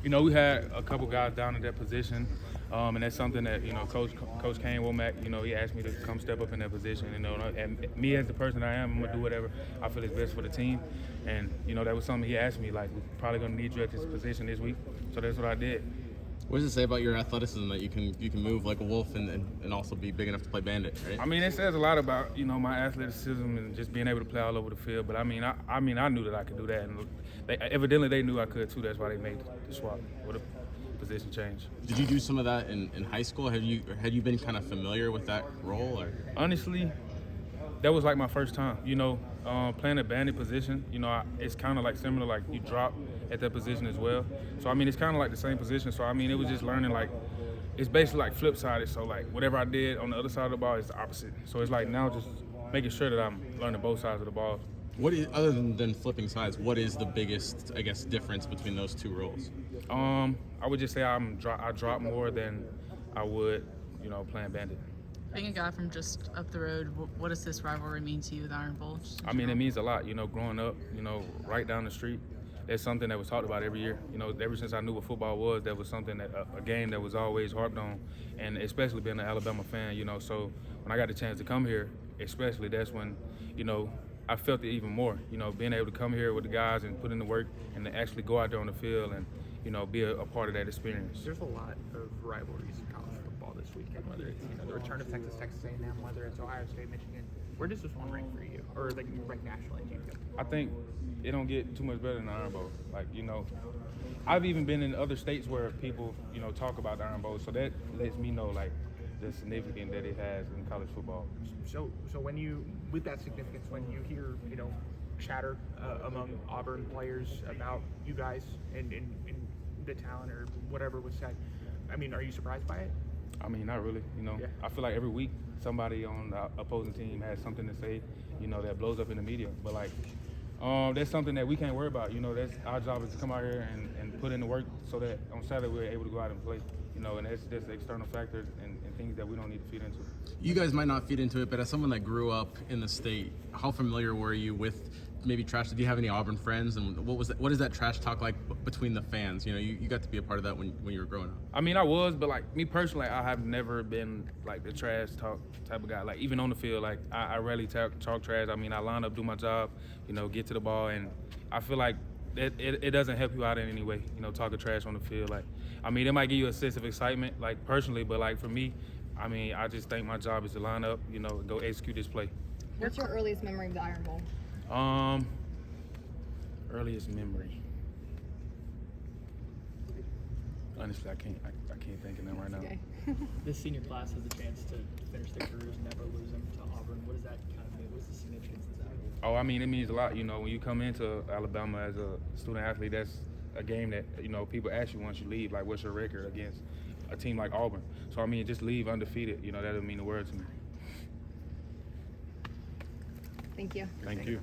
You know, we had a couple guys down at that position, and that's something that, you know, Coach Kane Womack, you know, he asked me to come step up in that position, you know, and me as the person I am, I'm going to do whatever I feel is best for the team. And, you know, that was something he asked me, like, we're probably going to need you at this position this week. So that's what I did. What does it say about your athleticism that you can move like a wolf and also be big enough to play bandit, right? I mean, it says a lot about, you know, my athleticism and just being able to play all over the field. But I mean, I knew that I could do that, and evidently they knew I could too. That's why they made the swap or the position change. Did you do some of that in high school? Had you been kind of familiar with that role? Or? Honestly, that was like my first time. You know, playing a bandit position. You know, it's kind of like similar, like you drop at that position as well. So I mean, it's kind of like the same position. So I mean, it was just learning like. It's basically like flip-sided, so like whatever I did on the other side of the ball is the opposite. So it's like now just making sure that I'm learning both sides of the ball. What is, other than flipping sides, what is the biggest, I guess, difference between those two roles? I would just say I drop more than I would, you know, playing bandit. Being a guy from just up the road, what does this rivalry mean to you, the Iron Bowl? I mean, it means a lot, you know, growing up, you know, right down the street. That's something that was talked about every year. You know, ever since I knew what football was, that was something that a game that was always harped on, and especially being an Alabama fan, you know. So when I got the chance to come here, especially, that's when, you know, I felt it even more. You know, being able to come here with the guys and put in the work and to actually go out there on the field and, you know, be a part of that experience. There's a lot of rivalries in college football this weekend, whether it's, you know, the return of Texas A&M, whether it's Ohio State, Michigan. Where does this one rank for you, or like rank nationally? Do you feel? I think it don't get too much better than the Iron Bowl. Like, you know, I've even been in other states where people, you know, talk about the Iron Bowl, so that lets me know like the significance that it has in college football. So when you, with that significance, when you hear, you know, chatter among Auburn players about you guys and the talent or whatever was said, I mean, are you surprised by it? I mean, not really. You know, Yeah. I feel like every week somebody on the opposing team has something to say, you know, that blows up in the media. But like, that's something that we can't worry about. You know, that's our job is to come out here and put in the work so that on Saturday we're able to go out and play. You know, and that's just external factors and things that we don't need to feed into. You guys might not feed into it, but as someone that grew up in the state, how familiar were you with maybe trash? Do you have any Auburn friends? And what is that trash talk like between the fans? You know, you got to be a part of that when you were growing up. I mean, I was, but like me personally, I have never been like the trash talk type of guy. Like even on the field, like I rarely talk trash. I mean, I line up, do my job, you know, get to the ball, and I feel like it doesn't help you out in any way, you know, talking trash on the field. Like, I mean, it might give you a sense of excitement, like personally, but like for me, I mean, I just think my job is to line up, you know, go execute this play. What's your earliest memory of the Iron Bowl? Earliest memory. Honestly, I can't think of them right now. Okay. This senior class has the chance to finish their careers, never losing to Auburn. What does that kind of mean? What's the significance of that? Oh, I mean, it means a lot. You know, when you come into Alabama as a student athlete, that's a game that, you know, people ask you once you leave, like, what's your record against a team like Auburn? So, I mean, just leave undefeated. You know, that would mean the world to me. Thank you. Thank you.